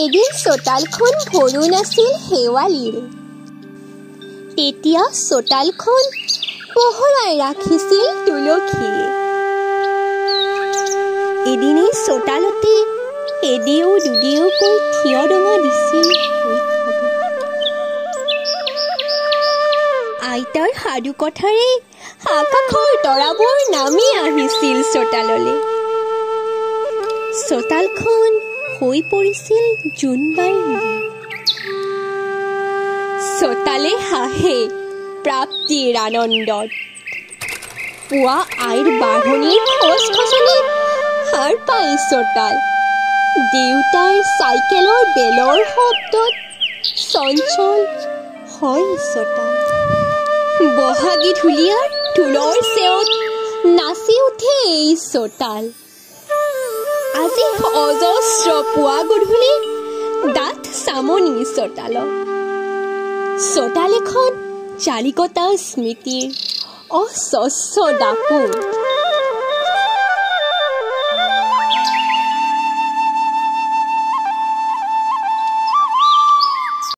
এদিন চোতালখন ভरून আছিল শেৱালিৰে। তেতিয়া চোতালখন পহৰাই ৰাখিছিল তুলসীয়ে। এদিন এই চোতালতে এদিও দুদিওকৈ থিয় দমা দিছিল শৈশৱে। আইতাৰ সাধু কথাৰে আকাশৰ তৰাবোৰ নামি আহিছিল চোতাললৈ। চোতালখন হৈ পৰিছিল জোনবাইৰ। চোতালে হাঁহে প্ৰাপ্তিৰ আনন্দত। পুৱা আইৰ বাঢ়নিৰ খচখচনিত সাৰ পাই চোতাল। দেউতাৰ চাইকেলৰ বেলৰ শব্দত চঞ্চল হয় চোতাল। বহাগী ঢুলীয়াৰ ঢোলৰ চেৱত নাচি উঠে এই চোতাল। আজি অজস্ৰ পুৱা গধূলি ডাঠ চামনি চোতালত। চোতাল এখন জালিকটা স্মৃতিৰ অস্বচ্ছ দাপোন।